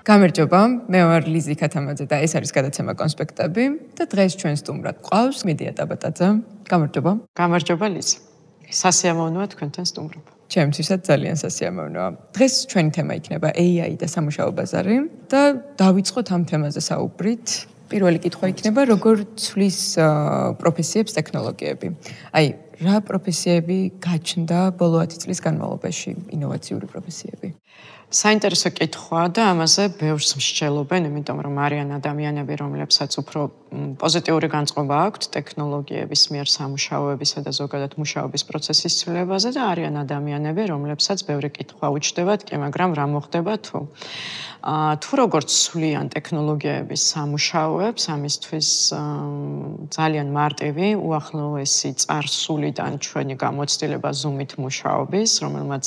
გამარჯობა, მე ვარ ლიზი ქათამაძე და ეს არის გადაცემა კონსპექტები და დღეს ჩვენ სტუმრად გვყავს მედია ტაბატაძე. გამარჯობა. გამარჯობა ლიზი. სასიამოვნოა თქვენთან სტუმრობა. ჩემთვისაც ძალიან სასიამოვნოა. დღეს ჩვენი თემა იქნება AI და სამუშაო ბაზარი და დავიწყოთ ამ თემაზე საუბრით. პირველი კითხვა იქნება, როგორ ცვლის პროფესიებს ტექნოლოგიები. აი, რა პროფესიები გაჩნდა ბოლო 10 წლის განმავლობაში, ინოვაციური პროფესიები? საინტერესო კითხვაა და ამაზე ბევრს მსჯელობენ, იმიტომ რომ არიან ადამიანები, რომლებსაც უფრო პოზიტიური განწყობა აქვთ ტექნოლოგიების მიერ სამუშაოებისა და ზოგადად მუშაობის პროცესის ცვლილებაზე და არიან ადამიანები, რომლებსაც ბევრი კითხვა უჩნდებათ, კი მაგრამ რა მოხდება თუ როგორც ცვლიან ტექნოლოგიების სამუშაოებს, ამისთვის ძალიან მარტივი უახლოესი წარსულიდან ჩვენი გამოცდილება Zoom-ით მუშაობის, რომელმაც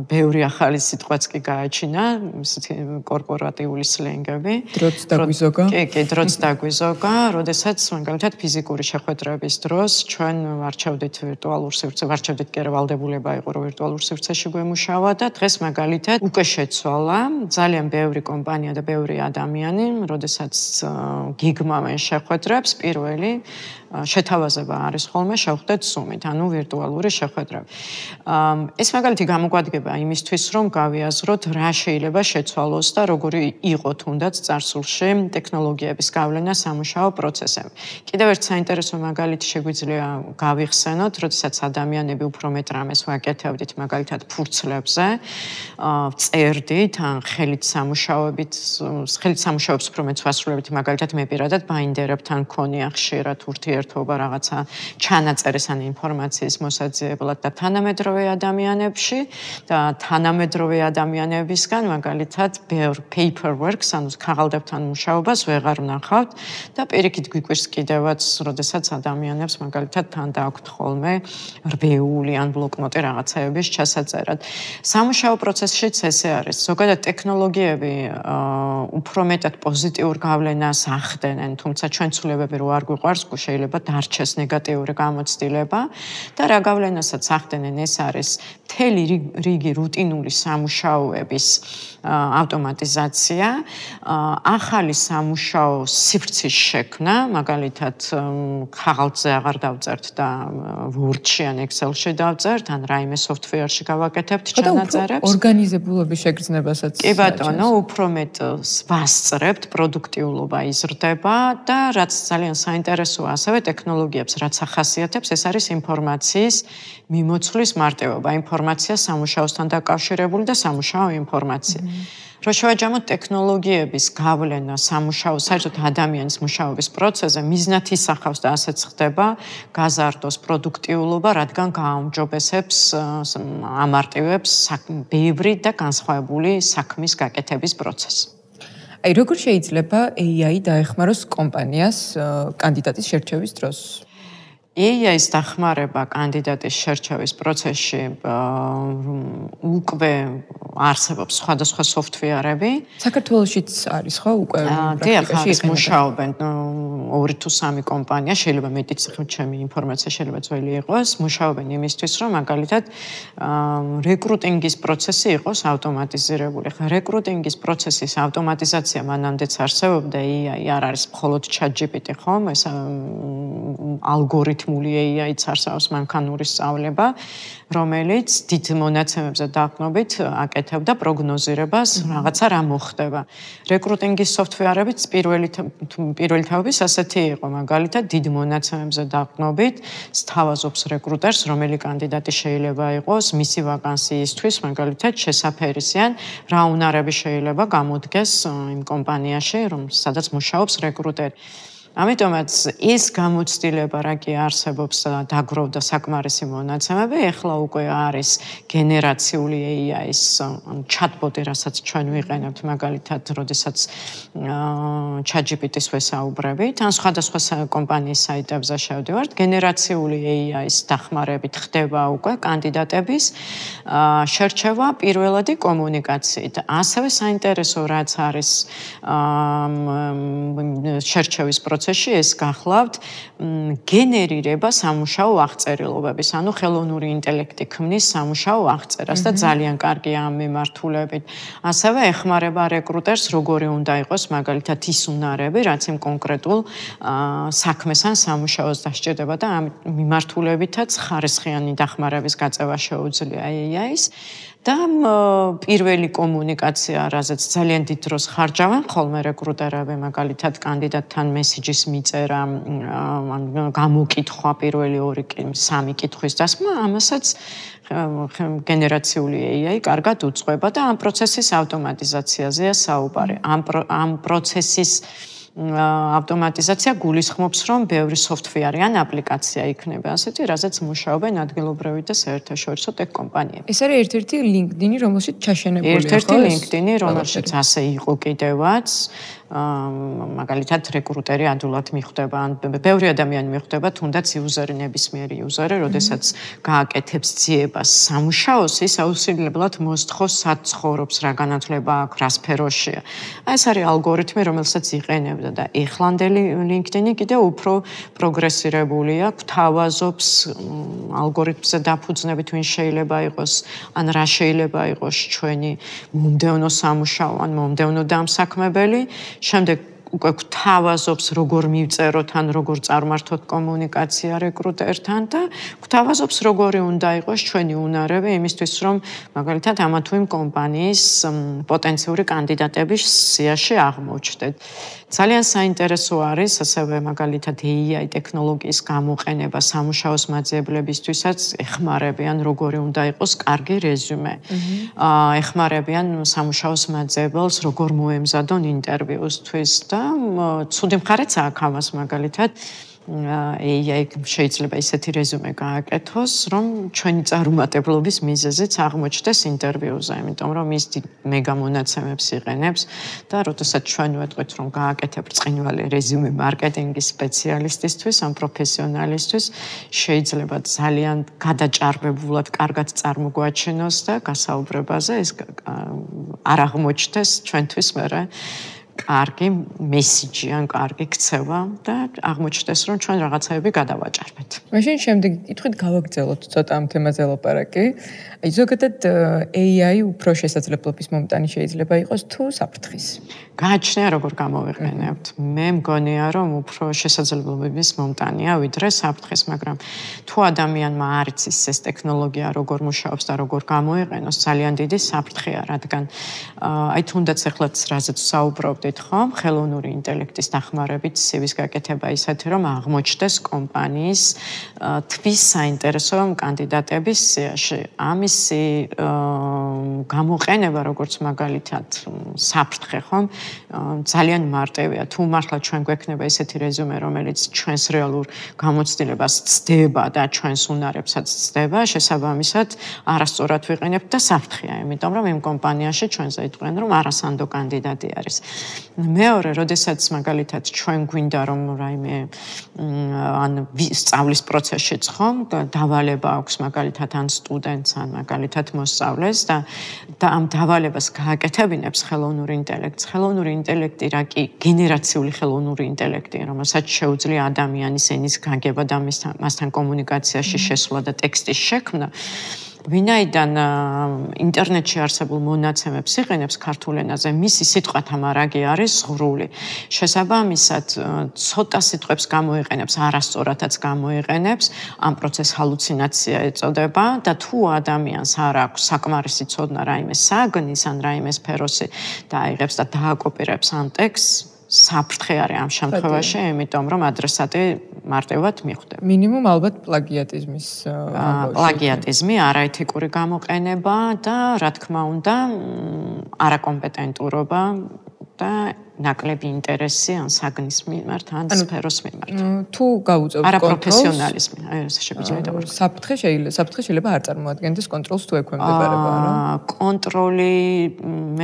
ბევრი ახალი სიტყვაც კი გააჩინა, ისეთი კორპორატიული სლენგები. დროც დაგვიზოგა. კი, დროც დაგვიზოგა, როდესაც მაგალითად ფიზიკური შეხვედრების დროს ჩვენ ვარჩევდით ვირტუალურ სივრცეში, ვარჩევდით კი ვალდებულება იყო რომ ვირტუალურ სივრცეში გვემუშავა და დღეს მაგალითად უკვე შეცვალა ძალიან ბევრი კომპანია და ბევრი ადამიანი, როდესაც გიგმავენ შეხვედრებს, პირველი შეთავაზება არის ხოლმე შევხვდეთ Zoom-ით, ანუ ვირტუალური შეხვედრები. ეს მაგალითი გამოგვადგება იმისთვის, რომ გავიაზროთ, რა შეიძლება შეცვალოს და როგორი იყო თუნდაც წარსულში ტექნოლოგიების გავლენა სამუშაო პროცესებში. კიდევ ერთ საინტერესო მაგალითი შეგვიძლია გავიხსენოთ, როდესაც ადამიანები უფრო მეტ რამეს ვაკეთებდით, მაგალითად ფურცლებზე, წერდით, ან ხელით სამუშაოებს უფრო მეც ვასრულებთ, მაგალითად მე პირადად ბაინდერებთან მქონია ხშირად ურთიერთობა რაღაცა ჩანაწერის ან ინფორმაციის მოსაძიებლად და თანამედროვე ადამიანებში და თანამედროვე ადამიანებისგან მაგალითად ბევრ paperwork-ს, ანუ ქაღალდებთან მუშაობას ვეღარ ვნახავთ და პირიქით გვიკვირს კიდევაც, როდესაც ადამიანებს მაგალითად თან დააქვთ ხოლმე რბეული ან ბლოკნოტი რაღაცეების ჩასაწერად. სამუშაო პროცესშიც ესე არის. ზოგადად ტექნოლოგიები უფრო მეტად პოზიტიურ გავლენას ახდენენ, თუმცა ჩვენ ცვლილებები რო არ გვიყვარს, შეიძლება დარჩეს ნეგატიური გამოცდილება და რა გავლენასაც ახდენენ, ეს არის მთელი რიგი რუტინული სამუშაოების ავტომატიზაცია, ახალი სამუშაო სივრცის შექმნა, მაგალითად ხაღალდზე აღარ დავწერთ და Word-ში ან Excel-ში დავწერთ, ან რაიმე software-ში გავაკეთებთ ჩანაწერებს. ორგანიზებულობის შეგრძნებასაც. კი ბატონო, უფრო მეტ ვასწრებთ, პროდუქტიულობა იზრდება და რაც ძალიან საინტერესოა ასევე ტექნოლოგიებს, რაც ახასიათებს, ეს არის ინფორმაციის მიმოცვლის მარტივობა, ინფორმაცია სამუშაოსთან დაკავშირებული და სამუშაო ინფორმაცია. რო შევაჯამოთ ტექნოლოგიების გავლენა სამუშაო, საერთოდ ადამიანის მუშაობის პროცესზე, მიზნად ისახავს და ასეც ხდება გაზარდოს პროდუქტიულობა, რადგან გააუმჯობესებს, ამარტივებს ბევრი და განსხვავებული საქმის გაკეთების პროცესი. აი, როგორ შეიძლება AI დაეხმაროს კომპანიას კანდიდატის შერჩევის დროს? AI-ის დახმარება კანდიდატის შერჩევის პროცესში უკვე არსებობს სხვადასხვა software-ები. საქართველოშიც არის ხო უკვე პრაქტიკაში მუშაობენ 2 თუ 3 კომპანია, შეიძლება მეტიც, ჩემი ინფორმაცია შეიძლება ძველი იყოს, მუშაობენ იმისთვის, რომ მაგალითად რეკრუტინგის პროცესი იყოს ავტომატიზირებული. ხა რეკრუტინგის პროცესის ავტომატიზაცია მანამდეც არსებობდა, AI არ არის მხოლოდ ChatGPT, ხომ? ეს ალგორითმული AI-ც არსებობს, მანქანური სწავლება, რომელიც დიდ მონაცემებზე დაყრდნობით აკეთებდა პროგნოზირებას, რაღაცა რა მოხდება. რეკრუტინგის software-ებიც პირველი თავის ასეთი იყო, მაგალითად დიდ მონაცემებზე დაყრდნობით სთავაზობს რეკრუტერს, რომელი კანდიდატი შეიძლება იყოს მისი ვაკანსიისთვის, მაგალითად შესაფერისიან, რა უნარები შეიძლება გამოდგეს იმ კომპანიაში, სადაც მუშაობს რეკრუტერი. ამიტომაც ეს გამოცდილება რა კი არსებობს და დაგროვდა საკმარისი მონაცემები, ეხლა უკვე არის გენერაციული AI-ის chatbot-ი, რასაც ჩვენ ვიყენებთ, მაგალითად, როდესაც ChatGPT-ს ვესაუბრებით, ან სხვადასხვა კომპანიის საიტებზე შევდივართ, გენერაციული AI-ის დახმარებით ხდება უკვე კანდიდატების შერჩევა პირველადი კომუნიკაციით. ასევე საინტერესო რაც არის შერჩევის პროცესი პროცესში ეს გახლავთ გენერირება სამუშაო აღწერილობების, ანუ ხელოვნური ინტელექტი ქმნის სამუშაო აღწერას და ძალიან კარგია ამ მიმართულებით. ასევე ეხმარება რეკრუტერს როგორი უნდა იყოს მაგალითად ის უნარები, რაც იმ კონკრეტულ საქმეს ან სამუშაოს დასჭირდება და ამ მიმართულებითაც ხარისხიანი დახმარების გაწევა შეუძლია AI-ს. და პირველი კომუნიკაცია, რაზეც ძალიან დიდ დროს ხარჯავენ ხოლმე რეკრუტერები, მაგალითად კანდიდატთან მესიჯის მიწერა, გამოკითხვა პირველი 2-3 კითხვის დასმა, ამასაც გენერაციული AI კარგად უწყება და ამ პროცესის ავტომატიზაციაზეა საუბარი. ამ პროცესის ავტომატიზაცია გულისხმობს, რომ ბევრი სოფტვეარი ან აპლიკაცია იქნება ასეთი, რაზეც მუშაობენ ადგილობრივი და საერთაშორისო ტექ კომპანიები. ეს არის ერთ-ერთი LinkedIn-ი, რომელშიც ჩაშენებულია. ერთ-ერთი LinkedIn-ი, რომელშიც ასე იყო კიდევაც. მაგალითად რეკრუტერი ადულად მიხვდება, ან ბევრი ადამიანი მიხვდება, თუნდაც იუზერი, ნებისმიერი იუზერი, როდესაც გააკეთებს ძიებას სამუშაოს, ის აუცილებლად მოსთხოვს, სად ცხოვრობს, რა განათლება აქვს, რა სფეროშია. ეს არის ალგორითმი, რომელსაც იყენებდა და ეხლანდელი LinkedIn-ი კიდევ უფრო პროგრესირებულია, გვთავაზობს ალგორითმზე დაფუძნებით, ვინ შეიძლება იყოს, ან რა შეიძლება იყოს ჩვენი მომდევნო სამუშაო, ან მომდევნო დამსაქმებელი. შემდეგ უკვე გვთავაზობს როგორ მივწეროთ ან როგორ წარმართოთ კომუნიკაცია რეკრუტერთან და გვთავაზობს როგორი უნდა იყოს ჩვენი უნარები იმისთვის რომ მაგალითად ამა თუ იმ კომპანიის პოტენციური კანდიდატების სიაში აღმოჩნდეთ. ძალიან საინტერესო არის ასევე მაგალითად AI ტექნოლოგიის გამოყენება სამუშაოს მაძიებლებისთვისაც ეხმარებიან როგორი უნდა იყოს კარგი რეზიუმე. ეხმარებიან სამუშაოს მაძიებელს როგორ მოემზადონ ინტერვიუსთვის და ცუდი მხარეც აქვს ამას მაგალითად AI შეიძლება ისეთი რეზიუმე გააკეთოს, რომ ჩვენი წარუმატებლობის მიზეზიც აღმოჩნდეს ინტერვიუზე, იმიტომ რომ ის მეგა მონაცემებს იყენებს და როდესაც ჩვენ ვეტყვით, რომ გააკეთებ ბრწყინვალე რეზიუმე მარკეტინგის სპეციალისტისთვის, ან პროფესიონალისთვის, შეიძლება ძალიან გადაჭარბებულად კარგად წარმოგვაჩენოს და გასაუბრებაზე ეს არ აღმოჩნდეს ჩვენთვის მერე კარგი მესიჯი ან კარგი ქცევა და აღმოჩნდეს რომ ჩვენ რაღაცაები გადავაჭარბეთ. მაშინ შემდეგი კითხვით გავაგრძელოთ ცოტა ამ თემაზე ლაპარაკი. აი ზოგადად AI უფრო შესაძლებლობის მომტანი შეიძლება იყოს თუ საფრთხის? გააჩნია როგორ გამოვიყენებთ. მე მგონია რომ უფრო შესაძლებლობის მომტანია ვიდრე საფრთხის, მაგრამ თუ ადამიანმა არ იცის ეს ტექნოლოგია როგორ მუშაობს და როგორ გამოიყენოს, ძალიან დიდი საფრთხეა, რადგან აი თუნდაც ახლაც რაზეც საუბრობდით ხომ, ხელოვნური ინტელექტის დახმარებით CV-ს გაკეთება ისეთი, რომ აღმოჩნდეს კომპანიის თვის საინტერესო კანდიდატების სიაში. ამისი გამოყენება, როგორც მაგალითად საფრთხე ხომ, ძალიან მარტივია. თუ მართლა ჩვენ გვექნება ესეთი რეზიუმე, რომელიც ჩვენს რეალურ გამოცდილებას ცდება და ჩვენს უნარებსაც ცდება, შესაბამისად არასწორად ვიყენებთ და საფრთხეა, იმიტომ რომ იმ კომპანიაში ჩვენზე იტყვიან, რომ არასანდო კანდიდატი არის. მეორე, როდესაც მაგალითად ჩვენ გვინდა რომ რაიმე ან სწავლის პროცესშიც ხომ დავალება აქვს მაგალითად ან სტუდენტს ან მაგალითად მოსწავლეს და ამ დავალებას გააკეთებინებს ხელოვნური ინტელექტი. ხელოვნური ინტელექტი რა კი გენერაციული ხელოვნური ინტელექტი, რომელსაც შეუძლია ადამიანის ენის გაგება და მასთან კომუნიკაციაში შესვლა და ტექსტის შექმნა. ვინაიდან ინტერნეტში არსებულ მონაცემებს იყენებს ქართულ ენაზე, მისი სიტყვათა მარაგი არის ღრული. შესაბამისად, ცოტა სიტყვებს გამოიყენებს, არასწორადაც გამოიყენებს, ამ პროცესს ჰალუცინაცია ეწოდება და თუ ადამიანს არ აქვს საკმარისი ცოდნა რაიმე საგნის ან რაიმე სფეროსი და აიღებს და დააკოპირებს ამ ტექსტს, საფრთხე არის ამ შემთხვევაში, იმიტომ რომ ადრესატი მარტივად მიხვდება. მინიმუმ ალბათ პლაგიატიზმის პლაგიატიზმი, არაეთიკური გამოყენება და რა თქმა უნდა, არაკომპეტენტურობა და ნაკლები ინტერესი ან საგნის მიმართ ან სფეროს მიმართ. თუ გავუწევთ კონტროლს, არაპროფესიონალიზმი, აი ეს შეგვიძლია დავარქვა. საფრთხე შეიძლება არ წარმოადგენდეს კონტროლს თუ ექვემდებარება, რა? კონტროლი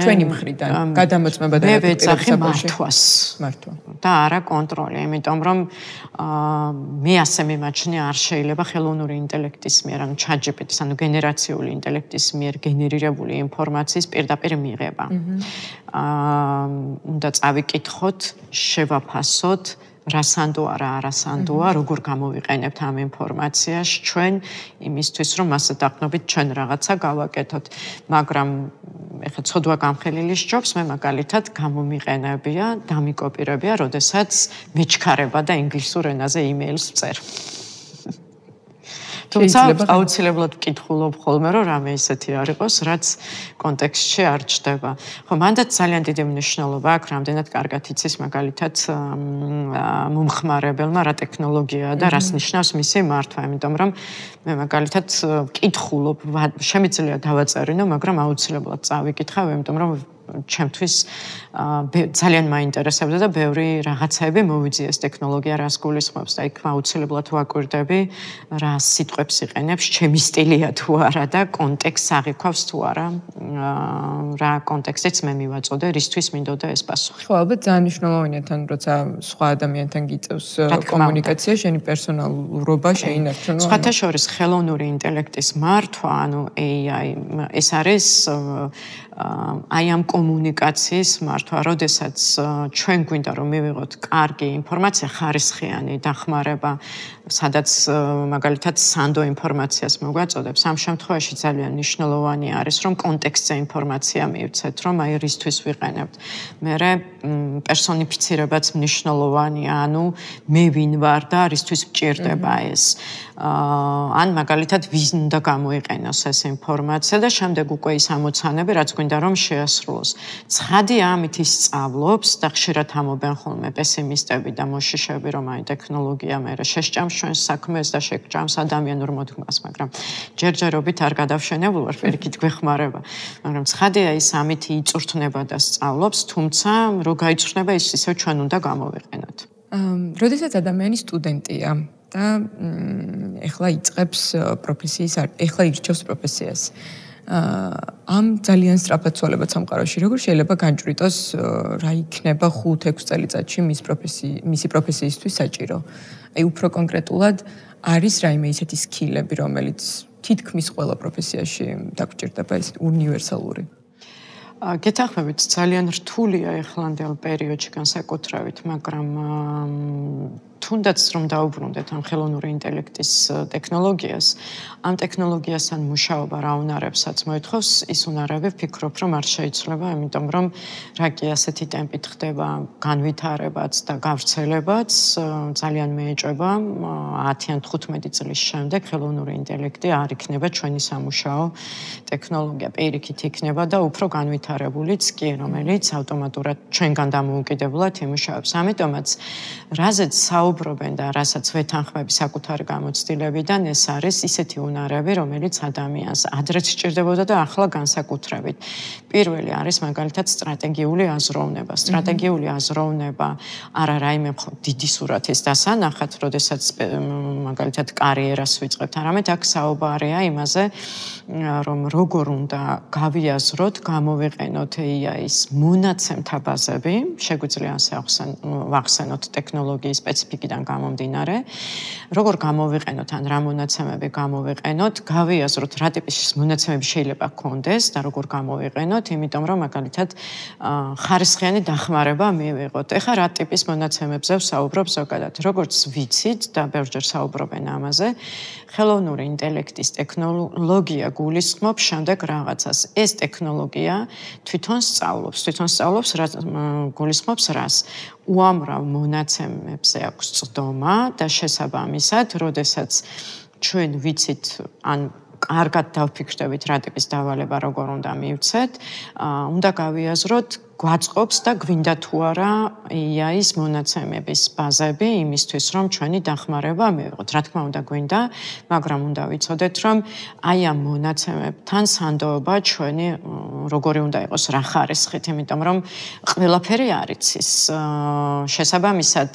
ჩვენი მხრიდან გადამოწმება და მართვა და არა კონტროლი, იმიტომ რომ მე ასე მიმაჩნია არ შეიძლება ხელოვნური ინტელექტის მიერ, ანუ ChatGPT-ის, ანუ გენერაციული ინტელექტის მიერ გენერირებული ინფორმაციის პირდაპირ მიღება. უნდა წავიკითხოთ, შევაფასოთ, რასანდოა რა არასანდოა, როგორ გამოვიყენებთ ამ ინფორმაციას ჩვენ იმისთვის რომ მასზე დაყნობით ჩვენ რაღაცა გავაკეთოთ, მაგრამ ეხლა ცოდვა გამხელილი სჯობს, მე მაგალითად გამომიყენებია, დამიკოპირებია, როდესაც მეჩქარება და ინგლისურ ენაზე იმეილს ვწერ. თუმცა აუცილებლად ვკითხულობ ხოლმე, რომ რამე ისეთი არ იყოს, რაც კონტექსტში არ ჩდება. ხო, მანდაც ძალიან დიდი მნიშვნელობა აქვს, რამდენად კარგად იცის მაგალითად მომხმარებელმა რა ტექნოლოგიაა და რას ნიშნავს მისი მართვა, იმიტომ რომ მე მაგალითად ვკითხულობ, შემიძლია დავაწერინო, მაგრამ აუცილებლად წავიკითხავ, იმიტომ რომ ჩემთვის ძალიან მაინტერესებდა და ბევრი რაღაცები მოვიძიეს ტექნოლოგია რას გულისხმობს და იქ აუცილებლად ვაკვირდები რა სიტყვებს იყენებს, ჩემი სტილია თუ არა და კონტექსტს აღიქვავს თუ არა, რა კონტექსტიც მე მივაწოდე, რისთვის მინდოდა ეს პასუხი. ხო, ალბათ ძალიან მნიშვნელოვანია თან, როცა სხვა ადამიანთან გიწევს კომუნიკაცია, შენი პერსონალურობა შეინარჩუნო. სხვათა შორის ხელოვნური ინტელექტის მართვა, ანუ AI, ეს არის აი ამ კომუნიკაციის მართვა, როდესაც ჩვენ გვინდა რომ მივიღოთ კარგი ინფორმაცია, ხარისხიანი დახმარება, სადაც მაგალითად სანდო ინფორმაციას მოგვაწოდებს, ამ შემთხვევაში ძალიან მნიშვნელოვანი არის რომ კონტექსტზე ინფორმაცია მივცეთ, რომ აი რისთვის ვიყენებთ. მერე პერსონიფიცირებაც მნიშვნელოვანია, ანუ მე ვინ ვარ და რისთვის მჭირდება ეს. ან მაგალითად ვის უნდა გამოიყენოს ეს ინფორმაცია და შემდეგ უკვე ის ამოცანები, რაც გვინდა რომ შეასრულოს. ცხადია ამით ისწავლობს და ხშირად ამობენ ხოლმე პესიმისტები და მოშიშები, რომ აი ტექნოლოგია მერე შეშჭამს ჩვენს საქმეს და შეჭამს ადამიანურ მოდგმას, მაგრამ ჯერჯერობით არ გადავშენებულ ვარ, პირიქით გვეხმარება. მაგრამ ცხადია ის ამით იწურთნება და სწავლობს, თუმცა რო გაიწურთნება ის ისევ ჩვენ უნდა გამოვიყენოთ. როდესაც ადამიანი სტუდენტია და ეხლა იწყებს პროფესიის, ეხლა ირჩევს პროფესიას. ამ ძალიან სწრაფად ცვალება სამყაროში, როგორ შეიძლება განჭვრიტოს რა იქნება 5-6 წელიწადში მისი პროფესიისთვის საჭირო. აი უფრო კონკრეტულად არის რაიმე ისეთი სკილები, რომელიც თითქმის ყველა პროფესიაში დაგჭირდება, ეს უნივერსალური. გეთანხმებით, ძალიან რთულია ეხლანდელ პერიოდში განსაკუთრებით, მაგრამ თუნდაც რომ დაუბრუნდეთ ამ ხელოვნური ინტელექტის ტექნოლოგიას, ამ ტექნოლოგიასთან მუშაობა რა უნარებსაც მოითხოვს, ის უნარები ვფიქრობ, რომ არ შეიცვლება, იმიტომ რომ რა კი ასეთი ტემპით ხდება განვითარებაც და გავრცელებაც, ძალიან მეეჭვება 10-ან 15 წლის შემდეგ ხელოვნური ინტელექტი არ იქნება ჩვენი სამუშაო ტექნოლოგია, პირიქით იქნება და უფრო განვითარებულიც კი, რომელიც ავტომატურად ჩვენგან დამოუკიდებლად იმუშავებს. ამიტომაც რაზეც საუბრობენ და რასაც ვეთანხმები საკუთარი გამოცდილებიდან, ეს არის ისეთი უნარები, რომელიც ადამიანს ადრეც სჭირდებოდა და ახლა განსაკუთრებით. პირველი არის მაგალითად სტრატეგიული აზროვნება. სტრატეგიული აზროვნება არა რაიმე დიდი სურათის დასანახად, როდესაც მაგალითად კარიერას ვიწყებთ, არამედ აქ საუბარია იმაზე, რომ როგორ უნდა გავიაზროთ, გამოვიყენოთ AI-ის მონაცემთა ბაზები, შეგვიძლია ასე ვახსენოთ ტექნოლოგიის სპეციფიკიდან გამომდინარე, როგორ გამოვიყენოთ ან რა მონაცემები გამოვიყენოთ, გავიაზროთ რა ტიპის მონაცემები შეიძლება გქონდეს და როგორ გამოვიყენოთ, იმიტომ რომ მაგალითად ხარისხიანი დახმარება მივიღოთ. ეხლა რა ტიპის მონაცემებზე ვსაუბრობ ზოგადად, როგორც ვიცით და ბევრჯერ საუბრობენ ამაზე, ხელოვნური ინტელექტის ტექნოლოგია გულისხმობს შემდეგ რაღაცას. ეს ტექნოლოგია თვითონ სწავლობს, გულისხმობს რას? უამრავ მონაცემებზე აქვს წვდომა და შესაბამისად, როდესაც ჩვენ ვიცით ან კარგად დავფიქრდებით რა ტიპის დავალება როგორ უნდა მივცეთ, უნდა გავიაზროთ გვაწყობს და გვინდა თუ არა AI-ის მონაცემების ბაზები იმისთვის, რომ ჩვენი დახმარება მივიღოთ. რა თქმა უნდა გვინდა, მაგრამ უნდა ვიცოდეთ, რომ აი ამ მონაცემებთან სანდოობა ჩვენი როგორი უნდა იყოს რა ხარისხით, იმიტომ რომ ყველაფერი არ იცის. შესაბამისად,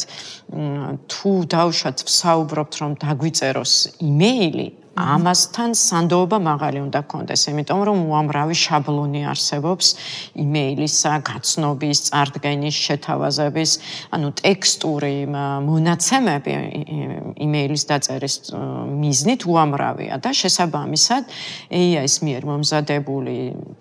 თუ დავუშვათ ვსაუბრობთ, რომ დაგვიწეროს იმეილი, ამასთან სანდოობა მაღალი უნდა გქონდეს, იმიტომ რომ უამრავი შაბლონი არსებობს იმეილისა, გაცნობის, წარდგენის, შეთავაზების, ანუ ტექსტური მონაცემები იმეილის დაწერის მიზნით უამრავია და შესაბამისად AI-ის მიერ მომზადებული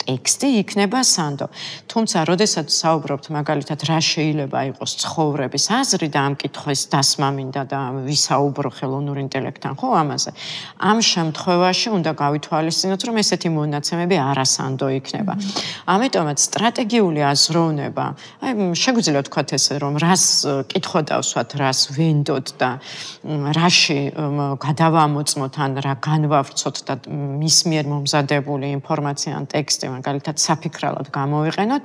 ტექსტი იქნება სანდო. თუმცა, როდესაც საუბრობთ მაგალითად რა შეიძლება იყოს ცხოვრების აზრი და ამ კითხვის დასმა მინდა და ვისაუბრო ხელოვნურ ინტელექტთან, ხო, ამაზე. ამ შემთხვევაში უნდა გავითვალისწინოთ, რომ ესეთი მონაცემები არასანდო იქნება. ამიტომაც სტრატეგიული აზროვნება, აი შეგვიძლია ვთქვათ ესე, რომ რას კითხვა დავსვათ, რას ვენდოთ და რაში გადავამოწმოთ ან რა განვავრცოთ და მის მიერ მომზადებული ინფორმაცია ან ტექსტი მაგალითად საფიქრალად გამოვიყენოთ,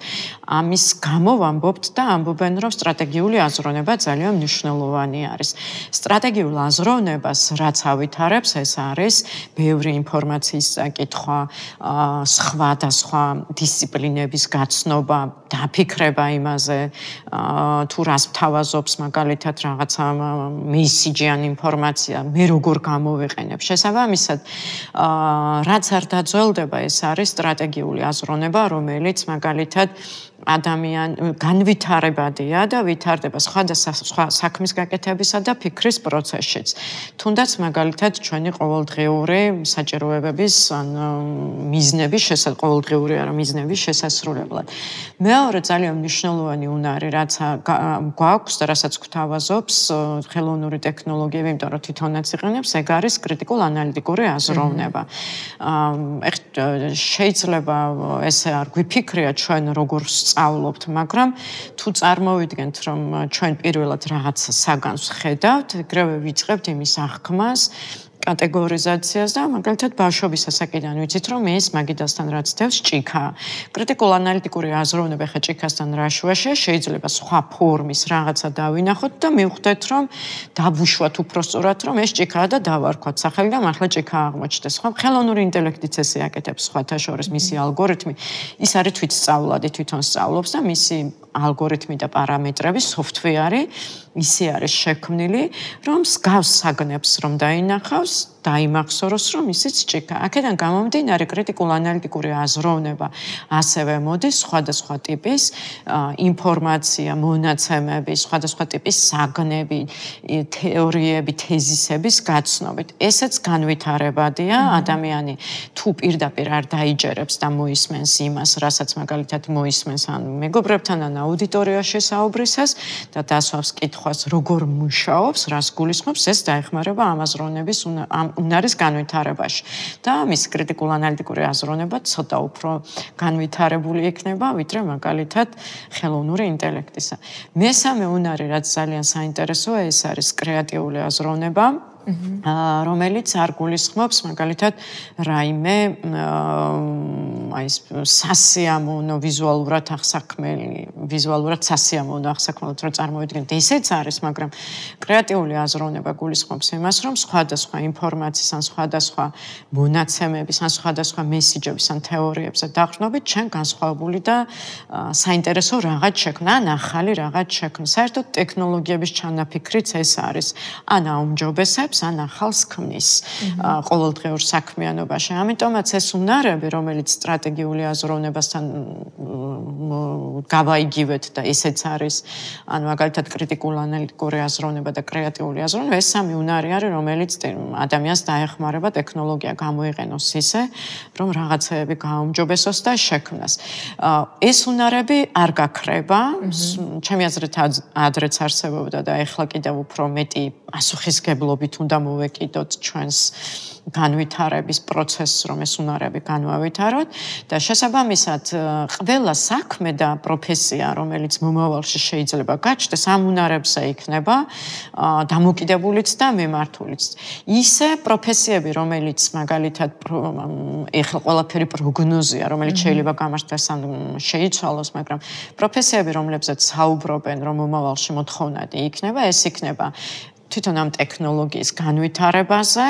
ამის გამო ვამბობთ და ამბობენ, რომ სტრატეგიული აზროვნება ძალიან მნიშვნელოვანი არის. სტრატეგიულ აზროვნებას რაც ავითარებს, ეს არის ბევრი ინფორმაციის საკითხვა, სხვადასხვა დისციპლინების გაცნობა, დაფიქრება იმაზე, თუ რას ვთავაზობს მაგალითად რაღაცა მესიჯი ან ინფორმაცია, მე როგორ გამოვიყენებ. შესაბამისად, რაც არ დაძველდება, ეს არის სტრატეგიული აზროვნება, რომელიც მაგალითად განვითარებადია და ვითარდება სხვა საქმის გაკეთებისა და ფიქრის პროცესშიც. თუნდაც მაგალითად ჩვენი ყოველდღიური საჭიროებების ან მიზნების ყოველდღიური არა მიზნების შესასრულებლად. მეორე ძალიან მნიშვნელოვანი უნარი, რაც გვაქვს და რასაც გვთავაზობს ხელოვნური ტექნოლოგიები, იმიტომ რომ თვითონაც იყენებს, ეგ არის კრიტიკულ-ანალიტიკური აზროვნება. შეიძლება ესე არ გვიფიქრია ჩვენ როგორ სწავლობთ, მაგრამ თუ წარმოვიდგენთ, რომ ჩვენ პირველად რაღაც საგანს ხედავთ, ეგრევე ვიწყებთ იმის აღქმას, კატეგორიზაციას და მაგალითად ბავშვობის ასაკიდან ვიცით, რომ ეს მაგიდასთან რაც დევს ჭიქა. კრიტიკულ-ანალიტიკური აზროვნება ხა ჭიქასთან რა შუაშია, შეიძლება სხვა ფორმის რაღაცა დავინახოთ და მივხვდეთ, რომ დავუშვათ უпроსწორად, რომ ეს ჭიქაა და დავარქვათ სახელი და მართლა ჭიქა აღმოჩნდეს. ხო, ხელოვნური ინტელექტიც ესე აკეთებს სხვათა შორის მისი ალგორითმი. ის არის თვითსწავლადი, თვითონ სწავლობს და მისი ალგორითმი და პარამეტრები, სოფტვეარი ისე არის შექმნილი, რომ მსგავს საგნებს რომ დაინახავს, დაიმახსოვროს, რომ ისიც ჭიქა. აქედან გამომდინარე კრიტიკულ-ანალიტიკური აზროვნება ასევე მოდის სხვადასხვა ტიპის ინფორმაცია, მონაცემები, სხვადასხვა ტიპის საგნები, თეორიები, თეზისების გაცნობით. ესეც განვითარებადია, ადამიანი თუ პირდაპირ არ დაიჯერებს და მოისმენს იმას, რასაც მაგალითად მოისმენს ან მეგობრებთან ან აუდიტორიაში საუბრისას და დასვავს კითხვას, როგორ მუშაობს, რას გულისხმობს, ეს დაეხმარება ამ აზროვნების უნარის განვითარებაში. და მის კრიტიკულ-ანალიტიკური აზროვნება ცოტა უფრო განვითარებული იქნება, ვიდრე მაგალითად ხელოვნური ინტელექტისა. მესამე უნარი, რაც ძალიან საინტერესოა, ეს არის კრეატიული აზროვნება. რომელიც არ გულისხმობს მაგალითად რაიმე აი სასიამოვნო ვიზუალურად სასიამოვნო აღსაქმელად რო წარმოვიდგინოთ, ესეც არის, მაგრამ კრეატიული აზროვნება გულისხმობს იმას, რომ სხვადასხვა ინფორმაციის ან სხვადასხვა მონაცემების ან სხვადასხვა მესიჯების ან თეორიებზე დაყრდნობით ჩვენ განსხვავებული და საინტერესო რაღაც შექმნა, ან ახალი რაღაც შექმნა. საერთოდ ტექნოლოგიების ჩანაფიქრიც ეს არის. ან აუმჯობესებს ან ახალს ქმნის ყოველდღიურ საქმიანობაში. ამიტომაც ეს უნარები, რომელიც სტრატეგიული აზროვნებასთან გავაიგივეთ და ესეც არის, ან მაგალითად კრიტიკულ-ანალიტიკური აზროვნება და კრეატიული აზროვნება, ეს სამი უნარი არის, რომელიც ადამიანს დაეხმარება ტექნოლოგია გამოიყენოს ისე, რომ რაღაცეები გააუმჯობესოს და შექმნას. ეს უნარები არ გაქრება, ჩემი აზრით ადრეც არსებობდა და ეხლა კიდევ უფრო მეტი პასუხისგებლობით უნდა მოვეკიდოთ ჩვენს განვითარების პროცესს, რომ ეს უნარები განვავითაროთ და შესაბამისად ყველა საქმე და პროფესია, რომელიც მომავალში შეიძლება გაჩნდეს, ამ უნარებზე იქნება დამოკიდებულიც და მიმართულიც. ისე პროფესიები, რომელიც მაგალითად ეხლა ყველაფერი პროგნოზია, რომელიც შეიძლება გამართლდეს ან შეიცვალოს, მაგრამ პროფესიები, რომლებზეც საუბრობენ, რომ მომავალში მოთხოვნადი იქნება, ეს იქნება თვითონ ამ ტექნოლოგიის განვითარებაზე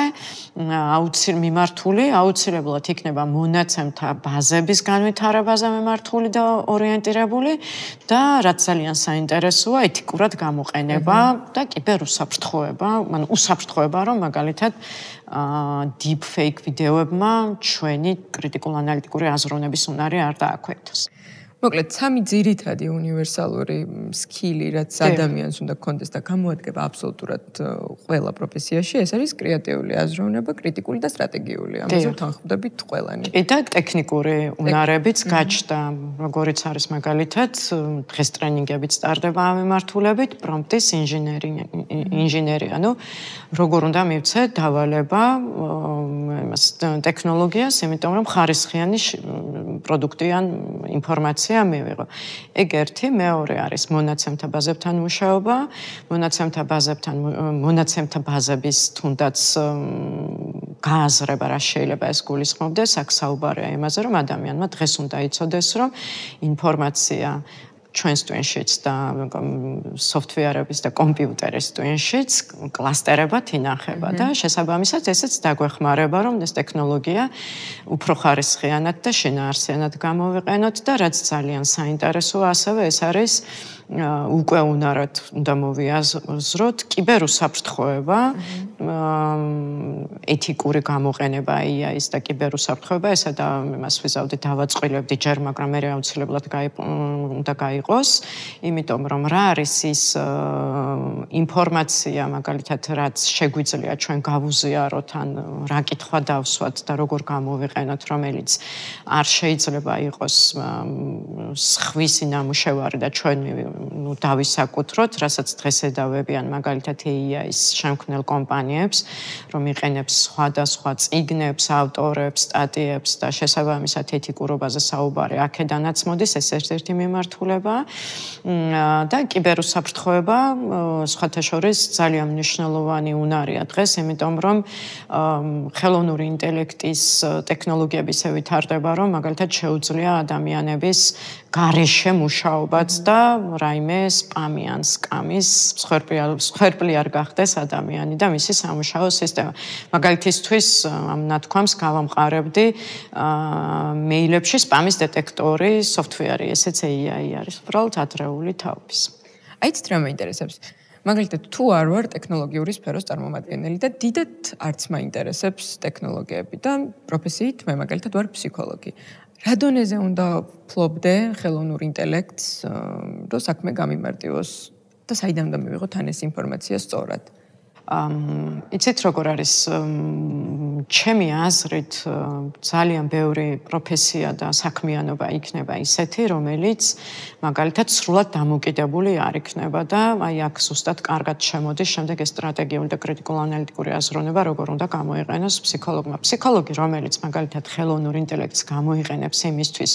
აუცილებლად იქნება მონაცემთა ბაზების განვითარებაზე მიმართული და ორიენტირებული და რაც ძალიან საინტერესოა ეთიკურად გამოყენება და კიბერუსაფრთხოება, ანუ უსაფრთხოება რომ მაგალითად deep fake ვიდეოებმა ჩვენი კრიტიკულ ანალიტიკური აზროვნების უნარი არ დააქვეითოს. მოკლედ, სამი ძირითადი უნივერსალური სკილი, რაც ადამიანს უნდა გქონდეს და გამოადგება აბსოლუტურად ყველა პროფესიაში, ეს არის კრეატიული აზროვნება, კრიტიკული და სტრატეგიული. ამაზე ვთანხმდებით ყველანი. და ტექნიკური უნარებიც გაჩნდა, როგორიც არის მაგალითად, დღეს ტრენინგებიც ტარდება ამ მიმართულებით, პრომპტის ინჟინერი, ანუ როგორ უნდა მივცე დავალება იმას ტექნოლოგიას, იმიტომ რომ ხარისხიანი პროდუქტი ან ინფორმაცია მივიღო. ეგ ერთი, მეორე არის მონაცემთა ბაზებთან მუშაობა, მონაცემთა ბაზების თუნდაც გააზრება, რა შეიძლება ეს გულისხმობდეს, აქ საუბარია იმაზე, რომ ადამიანმა დღეს უნდა იცოდეს, რომ ინფორმაცია ჩვენს ტვინშიც და სოფტვეარების და კომპიუტერის ტვინშიც კლასტერებად ინახება და შესაბამისად ესეც დაგვეხმარება, რომ ეს ტექნოლოგია უფრო ხარისხიანად და შინაარსიანად გამოვიყენოთ და რაც ძალიან საინტერესოა ასევე ეს არის უკვე უნარად უნდა მოვიაზროთ კიბერუსაფრთხოება, ეთიკური გამოყენება AI-ის და კიბერუსაფრთხოება, ესა და იმას ვიზავდი დავაწყვილებდი ჯერ, მაგრამ მე აუცილებლად უნდა გაიყოს, იმიტომ რომ რა არის ის ინფორმაცია, მაგალითად, რაც შეგვიძლია ჩვენ გავუზიაროთ, ან რა კითხვა დავსვათ და როგორ გამოვიყენოთ, რომელიც არ შეიძლება იყოს სხვისი ნამუშევარი და ჩვენ დავისაკუთროთ, რასაც დღეს ედავებიან მაგალითად AI-ის შემქმნელ კომპანიებს, რომ იყენებს სხვადასხვა წიგნებს, ავტორებს, სტატიებს და შესაბამისად ეთიკურობაზე საუბარი აქედანაც მოდის, ეს ერთ-ერთი მიმართულება და კიბერუსაფრთხოება სხვათა შორის ძალიან მნიშვნელოვანი უნარია დღეს, იმიტომ რომ ხელოვნური ინტელექტის ტექნოლოგიები ისე ვითარდება, რომ მაგალითად შეუძლია ადამიანების გარეშე მუშაობაც და რაიმე სპამი ან სკამის მსხვერპლი არ გახდეს ადამიანი და მისი სამუშაო სისტემა. მაგალითისთვის ამ ნათქვამს გავამყარებდი მეილებში სპამის დეტექტორი სოფტვეარი, ესეც AI არის, უბრალოდ ადრეული თაობის. აიცით რა მაინტერესებს? მაგალითად, თუ არ ვარ ტექნოლოგიური სფეროს წარმომადგენელი და დიდად არც მაინტერესებს ტექნოლოგიები და პროფესიით მე მაგალითად ვარ ფსიქოლოგი. რა დონეზე უნდა ფლობდე ხელოვნურ ინტელექტს, რომ საქმე გამიმარტივოს და საიდან უნდა მივიღოთ ან ეს ინფორმაცია სწორად? იცით როგორ არის ჩემი აზრით ძალიან ბევრი პროფესია და საქმიანობა იქნება ისეთი, რომელიც მაგალითად სრულად დამოკიდებული არ იქნება და აი აქ ზუსტად კარგად შემოდის შემდეგ ეს სტრატეგიული და კრიტიკულ ანალიტიკური აზროვნება როგორ უნდა გამოიყენოს ფსიქოლოგმა. ფსიქოლოგი, რომელიც მაგალითად ხელოვნურ ინტელექტს გამოიყენებს იმისთვის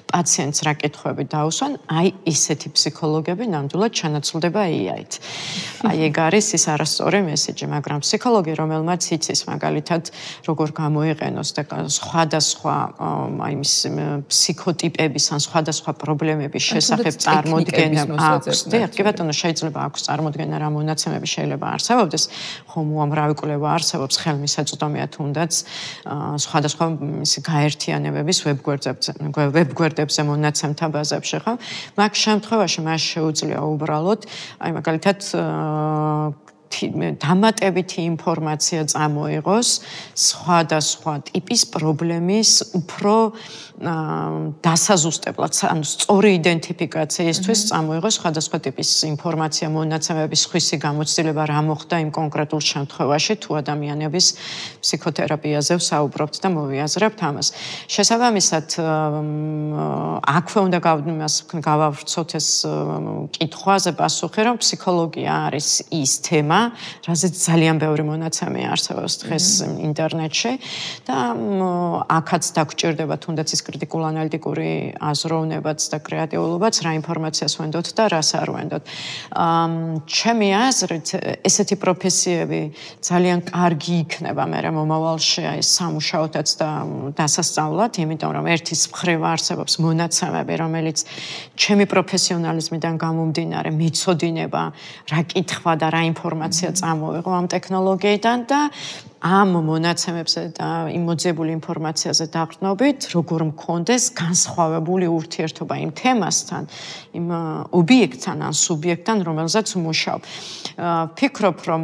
პაციენტს რა კითხვები დაუსვან, აი ისეთი ფსიქოლოგები ნამდვილად ჩანაცვლდება AI-ით. აი ეგ არის ის არასწორი მესიჯი, მაგრამ ფსიქოლოგი, რომელმაც იცის მაგალითად როგორ გამოიყენოს და სხვადასხვა აი ის ფსიქოტიპების ან სხვადასხვა პრობლემების შესახებ წარმოდგენა აქვს. კი ბატონო, შეიძლება აქვს წარმოდგენა რა მონაცემები შეიძლება არსებობდეს, ხომ უამრავი კვლევა არსებობს ხელმისაწვდომია თუნდაც სხვადასხვა ის გაერთიანებების ვებგვერდებზე მონაცემთა ბაზებში, ხო? მაგ შემთხვევაში მას შეუძლია უბრალოდ აი მაგალითად დამატებითი ინფორმაცია წამოიღოს სხვადასხვა ტიპის პრობლემის უფრო დასაზუსტებლად, ანუ სწორი იდენტიფიკაციისთვის წამოიღოს სხვადასხვა ტიპის ინფორმაცია, მონაცემების სხვისი გამოცდილება რა მოხდა იმ კონკრეტულ შემთხვევაში, თუ ადამიანების ფსიქოთერაპიაზე ვსაუბრობთ და მოვიაზრებთ ამას. შესაბამისად, აქვე უნდა გავავრცოთ ეს კითხვაზე პასუხი, რომ ფსიქოლოგია არის ის თემა, რაზეც ძალიან ბევრი მონაცემი არსებობს დღეს ინტერნეტში და აქაც დაგჭირდება თუნდაც ის კრიტიკულ ანალიტიკური აზროვნებაც და კრეატიულობაც, რა ინფორმაციას ვენდოთ და რას არ ვენდოთ. ჩემი აზრით, ესეთი პროფესიები ძალიან კარგი იქნება მე მომავალში აი სამუშაოთაც და დასასწავლად, იმიტომ რომ ერთის მხრივ არსებობს მონაცემები, რომელიც ჩემი პროფესიონალიზმიდან გამომდინარე მეცოდინება, რა კითხვა და რა ინფორმაცია ინფორმაცია წამოვიღო ამ ტექნოლოგიიდან და ამ მონაცემებზე და იმ მოძიებული ინფორმაციაზე დაყრდნობით, როგორ მქონდეს განსხვავებული ურთიერთობა იმ თემასთან, იმ ობიექტთან ან სუბიექტთან, რომელზეც მუშაობ. ფიქრობ, რომ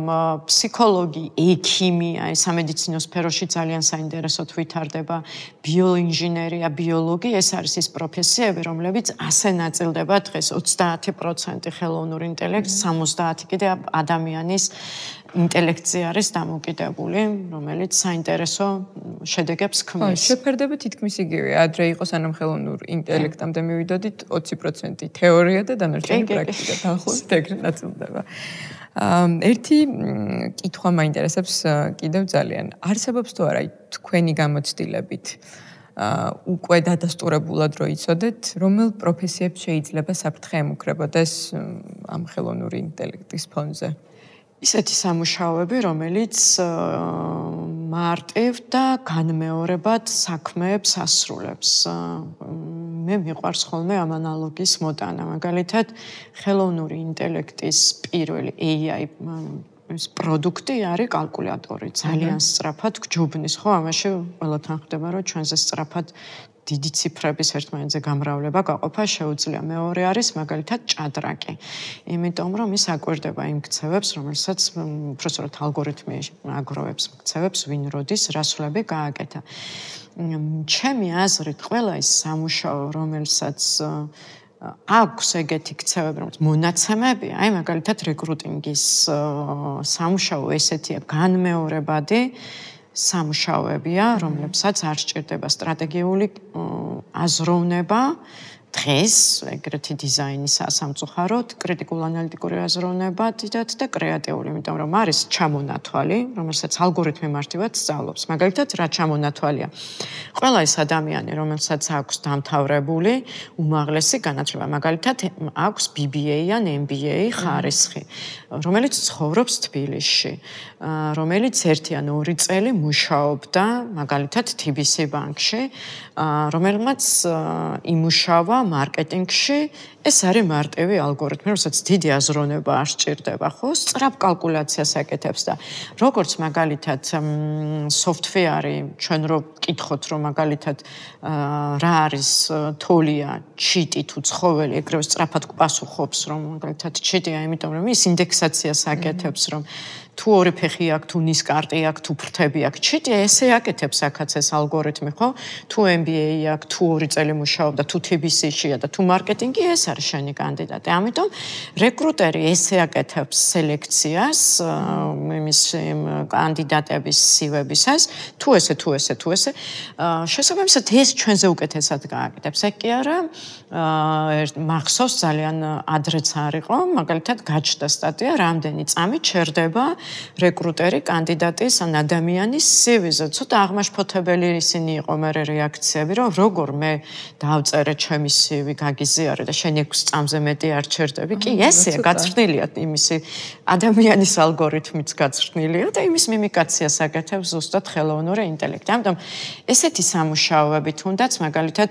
ფსიქოლოგი, ექიმი, აი სამედიცინო სფეროში ძალიან საინტერესოდ ვითარდება, ბიოინჟინერია, ბიოლოგი, ეს არის ის პროფესიები, რომლებიც ასე ნაწილდება დღეს 30% ხელოვნურ ინტელექტს, 70% კიდე ადამიანის ინტელექტზე არის დამოკიდებული, რომელიც საინტერესო შედეგებს ქმნის. შეფერდება თითქმის იგივე. ადრე იყო სანამ ხელოვნურ ინტელექტამდე მივიდოდით 20% თეორია და დანარჩენი პრაქტიკა. დაახლოებით ეგრე ნაწილდება. ერთი კითხვა მაინტერესებს კიდევ ძალიან. არსებობს თუ არა თქვენი გამოცდილებით უკვე დადასტურებულად რო იცოდეთ, რომელ პროფესიებს შეიძლება საფრთხე ემუქრებოდეს ამ ხელოვნური ინტელექტის ფონზე? ისეთი სამუშაოები, რომელიც მარტივ და განმეორებად საქმეებს ასრულებს. მე მიყვარს ხოლმე ამ ანალოგიის მოტანა. მაგალითად, ხელოვნური ინტელექტის პირველი AI ეს პროდუქტი არის კალკულატორი. ძალიან სწრაფად გჯობნის, ხო? ამაში ყველათან ხდება, რომ ჩვენზე სწრაფად დიდი ციფრების ერთმანეთზე გამრავლება გაყოფა შეუძლია. მეორე არის მაგალითად ჭადრაკი. იმიტომ რომ ის აკვირდება იმ ქცევებს, რომელსაც უბრალოდ ალგორითმი აგროვებს ქცევებს, ვინ როდის, რა სულები გააკეთა. ჩემი აზრით, ყველა ის სამუშაო, რომელსაც აქვს ეგეთი ქცევები, რომელიც მონაცემები, აი მაგალითად რეკრუტინგის სამუშაო ესეთია განმეორებადი სამუშაოებია, რომლებსაც არ სჭირდება სტრატეგიული აზროვნება, დღეს ეგრეთი დიზაინისა სამწუხაროდ, კრიტიკულ-ანალიტიკური აზროვნება დიდად და კრეატიული, იმიტომ რომ არის ჩამონათვალი, რომელსაც ალგორითმი მარტივად სწავლობს. მაგალითად, რა ჩამონათვალია? ყველა ის ადამიანი, რომელსაც აქვს დამთავრებული უმაღლესი განათლება, მაგალითად, აქვს BBA ან MBA ხარისხი, რომელიც ცხოვრობს თბილისში, რომელიც 1 ან 2 წელი მუშაობდა, მაგალითად, TBC ბანკში, რომელმაც იმუშავა მარკეტინგში, ეს არის მარტივი ალგორითმი, რომელსაც დიდი აზროვნება არ სჭირდება, ხო? სწრაფ კალკულაციას აკეთებს და როგორც მაგალითად სოფტვეარი, ჩვენ რო ვკითხოთ, რომ მაგალითად რა არის თოლია, ჩიტი თუ ცხოველი, ეგრევე სწრაფად გვპასუხობს, რომ მაგალითად ჩიტია, იმიტომ რომ ის ინდექსაციას აკეთებს, რომ თუ ორი ფეხი აქვს, თუ ნისკარტი აქვს, თუ ფრთები აქვს, ჩიტი ესე აკეთებს აქაც ეს ალგორითმი, ხო? თუ MBA აქვს, თუ 2 წელი მუშაობდა, თუ TBC-შია და თუ მარკეტინგი, ეს არის შენი კანდიდატი. ამიტომ რეკრუტერი ესე აკეთებს სელექციას იმის კანდიდატების სივებისას, თუ ესე, თუ ესე, თუ ესე. შესაბამისად ეს ჩვენზე უკეთესად გააკეთებს. ეგ კი არა, მახსოვს ძალიან ადრეც არ იყო, მაგალითად გაჩნდა სტატია, რამდენი წამით ჩერდება რეკრუტერი კანდიდატის ან ადამიანის CV-ზე. ცოტა აღმაშფოთებელი ისინი იყო მე რეაქციები, რომ როგორ მე დავწერე ჩემი CV, გაგიზიარე და შენ 6 წამზე მეტი არ ჩერდები. კი, ესეა, გაცხრნილია იმისი ადამიანის ალგორითმიც გაცხრნილია და იმის მიმიკაციას აკეთებს ზუსტად ხელოვნური ინტელექტი. ამიტომ ესეთი სამუშაოები თუნდაც მაგალითად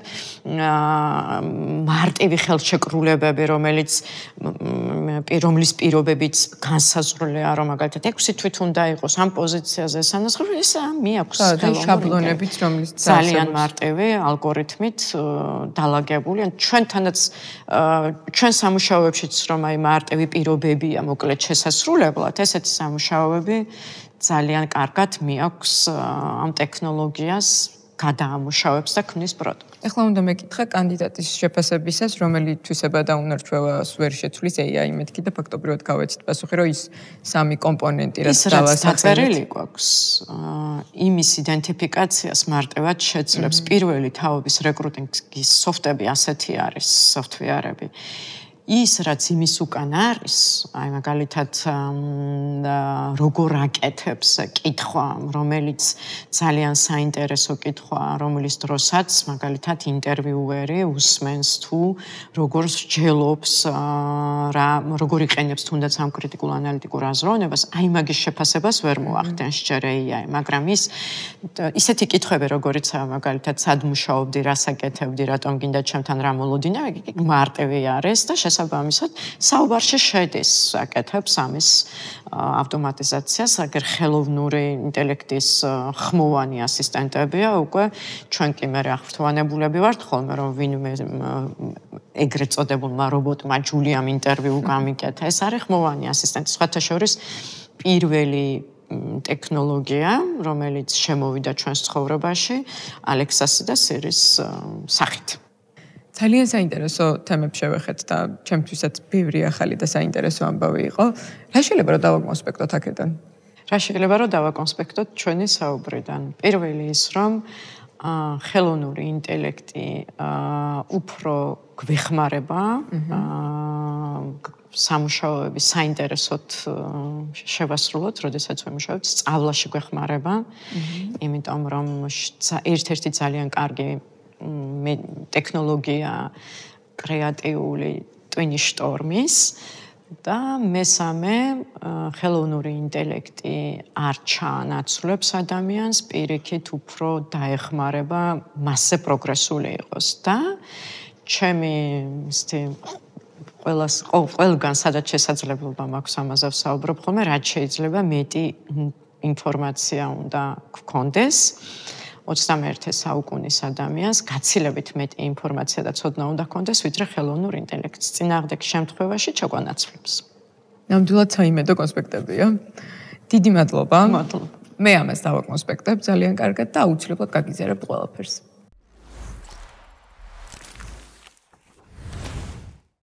მარტივი ხელშეკრულებები, რომლის პირობებიც განსაზღვრულია, რომ მაგალითად 6 თვით უნდა იყოს ამ პოზიციაზე სანაცვლოდ, ეს მიაქვს შაბლონებით, რომელიც ძალიან მარტივი ალგორითმით დალაგებული. ჩვენთანაც ჩვენ სამუშაოებშიც რომ აი მარტივი პირობებია მოკლედ შესასრულებლად, ესეთი სამუშაოები ძალიან კარგად მიაქვს ამ ტექნოლოგიას გადაამუშავებს და ქმნის პროდუქტს. ეხლა უნდა მეკითხა კანდიდატის შეფასებისას, რომელი თვისება და უნარჩვევას ვერ შეცვლის AI მეთქი და ფაქტობრივად გავეცით პასუხი, რომ ის 3 კომპონენტი რაც დავასახელეთ გვაქვს. იმის იდენტიფიკაციას მარტივად შეძლებს პირველი თაობის რეკრუტინგის სოფტები ასეთი არის, სოფტვეარები. ის რაც იმის უკან არის, აი მაგალითად როგორ აკეთებს კითხვა, რომელიც ძალიან საინტერესო კითხვაა, რომლის დროსაც მაგალითად ინტერვიუერი უსმენს თუ როგორ სჯელობს როგორ იყენებს თუნდაც ამ კრიტიკულ ანალიტიკურ აზროვნებას, აი მაგის შეფასებას ვერ მოახდენს ჯერ AI, მაგრამ ისეთი კითხვები როგორიცაა მაგალითად სად მუშაობდი, რას აკეთებდი, რატომ გინდა ჩემთან რა მოლოდინა, მარტივი არის და შესაბამისად საუბარში შედის საკეთებს ამის ავტომატიზაციას, აგერ ხელოვნური ინტელექტის ხმოვანი ასისტენტებია, უკვე ჩვენ კი მე აღფრთოვანებულები ვართ ხოლმე, რომ ვინმე ეგრეთ წოდებულმა რობოტმა ჯულიამ ინტერვიუ გამიკეთა. ეს არის ხმოვანი ასისტენტი, სხვათა შორის პირველი ტექნოლოგია, რომელიც შემოვიდა ჩვენს ცხოვრებაში, ალექსასი და სირის სახით. ძალიან საინტერესო თემებს შევეხეთ და ჩემთვისაც ბევრი ახალი და საინტერესო ამბავი იყო. რა შეიძლება რომ დავაკონსპექტოთ აქედან? რა შეიძლება რომ დავაკონსპექტოთ ჩვენი საუბრიდან? პირველი ის, რომ ხელოვნური ინტელექტი უფრო გვეხმარება სამუშაოების საინტერესოდ შევასრულოთ, როდესაც ვიმუშავებთ, სწავლაში გვეხმარება, იმიტომ რომ ერთ-ერთი ძალიან კარგი ტექნოლოგია კრეატიული ტვინი შტორმის და მესამე ხელოვნური ინტელექტი არ ჩაანაცვლებს ადამიანს, პირიქით უფრო დაეხმარება მასზე პროგრესული იყოს და ჩემი ყველგან სადაც შესაძლებლობა მაქვს ამაზე ვსაუბრობ ხოლმე, რაც შეიძლება მეტი ინფორმაცია უნდა გქონდეს 21 საუკუნის ადამიანს გაცილებით მეტი ინფორმაცია და ცოდნა უნდა გქონდეს, ვიდრე ხელოვნურ ინტელექტს. წინააღმდეგ შემთხვევაში ჩაგვანაცვლებს. ნამდვილად საიმედო კონსპექტებია. დიდი მადლობა. მე ამას დავაკონსპექტებ ძალიან კარგად და აუცილებლად გაგიზიარებთ ყველაფერს.